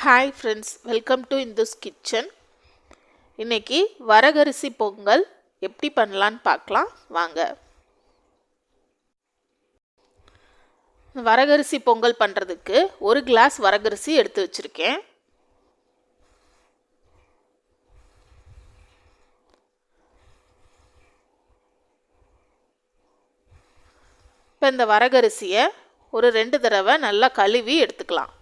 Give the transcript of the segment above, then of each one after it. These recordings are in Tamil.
Hi friends, welcome to Indu's kitchen. இன்றைக்கி வரகரிசி பொங்கல் எப்படி பண்ணலான்னு பார்க்கலாம் வாங்க. வரகரிசி பொங்கல் பண்ணுறதுக்கு 1 கிளாஸ் வரகரிசி எடுத்து வச்சுருக்கேன். இப்போ இந்த வரகரிசியை ஒரு 2 தடவை நல்லா கழுவி எடுத்துக்கலாம்.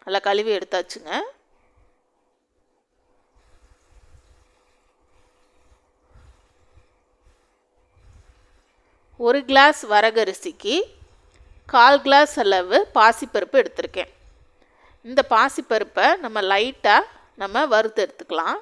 நல்லா கழுவி எடுத்தாச்சுங்க. ஒரு கிளாஸ் வரகரிசிக்கு 1/4 கிளாஸ் அளவு பாசிப்பருப்பு எடுத்திருக்கேன். இந்த பாசிப்பருப்பை நம்ம லைட்டாக வறுத்து எடுத்துக்கலாம்.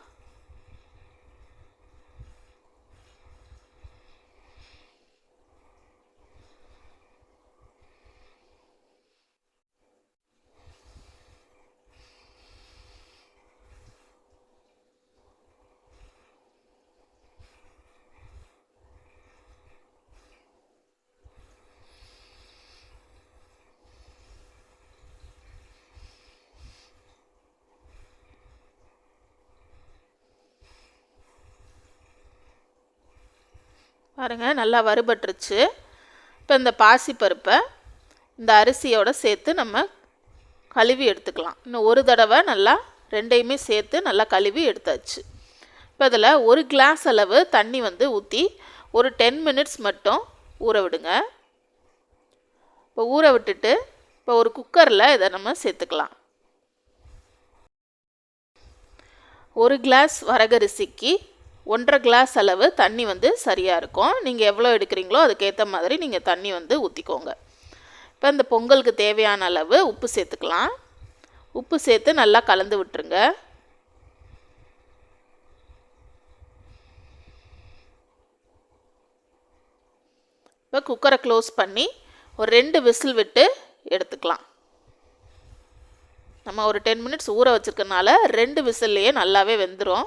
பாருங்கள், நல்லா வறுபட்டுருச்சு. இப்போ இந்த பாசிப்பருப்பை இந்த அரிசியோடு சேர்த்து நம்ம கழுவி எடுத்துக்கலாம். இன்னும் ஒரு தடவை நல்லா ரெண்டையுமே சேர்த்து நல்லா கழுவி எடுத்தாச்சு. இப்போ அதில் 1 கிளாஸ் அளவு தண்ணி ஊற்றி ஒரு 10 மினிட்ஸ் மட்டும் ஊற விடுங்க. இப்போ ஊற விட்டுட்டு இப்போ ஒரு குக்கரில் இதை நம்ம சேர்த்துக்கலாம். 1 கிளாஸ் வரகரிசிக்கு 1.5 கிளாஸ் அளவு தண்ணி சரியாக இருக்கும். நீங்கள் எவ்வளோ எடுக்கிறீங்களோ அதுக்கேற்ற மாதிரி நீங்கள் தண்ணி ஊற்றிக்கோங்க. இப்போ இந்த பொங்கலுக்கு தேவையான அளவு உப்பு சேர்த்துக்கலாம். உப்பு சேர்த்து நல்லா கலந்து விட்டுருங்க. இப்போ குக்கரை க்ளோஸ் பண்ணி ஒரு 2 விசில் விட்டு எடுத்துக்கலாம். நம்ம ஒரு 10 மினிட்ஸ் ஊற வச்சுருக்கனால 2 விசில்லையே நல்லாவே வெந்துடும்.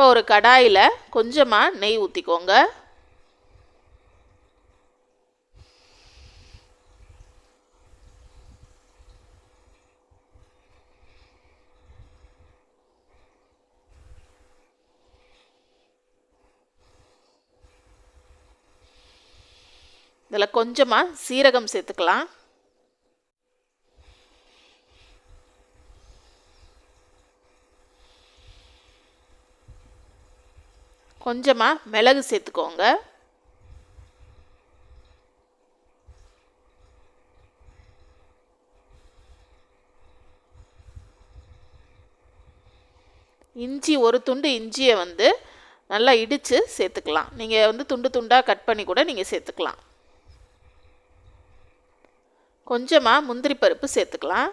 இப்போ ஒரு கடாயில் கொஞ்சமாக நெய் ஊற்றிக்கோங்க. இதில் கொஞ்சமாக சீரகம் சேர்த்துக்கலாம். கொஞ்சமாக மிளகு சேர்த்துக்கோங்க. இஞ்சி ஒரு துண்டு இஞ்சியை நல்லா இடித்து சேர்த்துக்கலாம். நீங்கள் துண்டு துண்டாக கட் பண்ணி கூட நீங்கள் சேர்த்துக்கலாம். கொஞ்சமாக முந்திரி பருப்பு சேர்த்துக்கலாம்.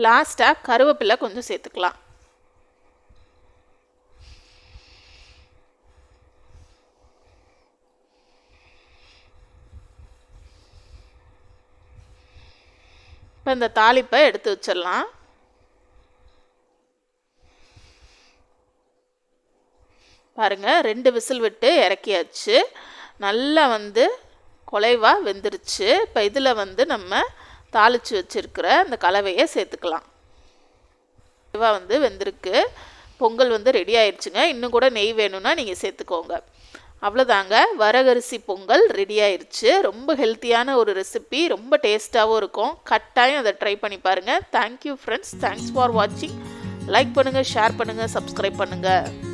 லாஸ்ட்டாக கருவேப்பிலை கொஞ்சம் சேர்த்துக்கலாம். இப்போ இந்த தாளிப்பை எடுத்து வச்சிடலாம். பாருங்கள், 2 விசில் விட்டு இறக்கியாச்சு. நல்லா குலைவாக வெந்துருச்சு. இப்போ இதில் நம்ம தாளித்து வச்சுருக்கிற அந்த கலவையை சேர்த்துக்கலாம். வெந்திருக்கு. பொங்கல் ரெடி ஆயிடுச்சுங்க. இன்னும் கூட நெய் வேணும்னா நீங்கள் சேர்த்துக்கோங்க. அவ்வளோதாங்க, வரகரிசி பொங்கல் ரெடி ஆயிடுச்சு. ரொம்ப ஹெல்த்தியான ஒரு ரெசிபி, ரொம்ப டேஸ்ட்டாகவும் இருக்கும். கட்டாயம் அதை ட்ரை பண்ணி பாருங்கள். தேங்க்யூ ஃப்ரெண்ட்ஸ், தேங்க்ஸ் ஃபார் வாட்சிங். லைக் பண்ணுங்கள், ஷேர் பண்ணுங்கள், சப்ஸ்கிரைப் பண்ணுங்கள்.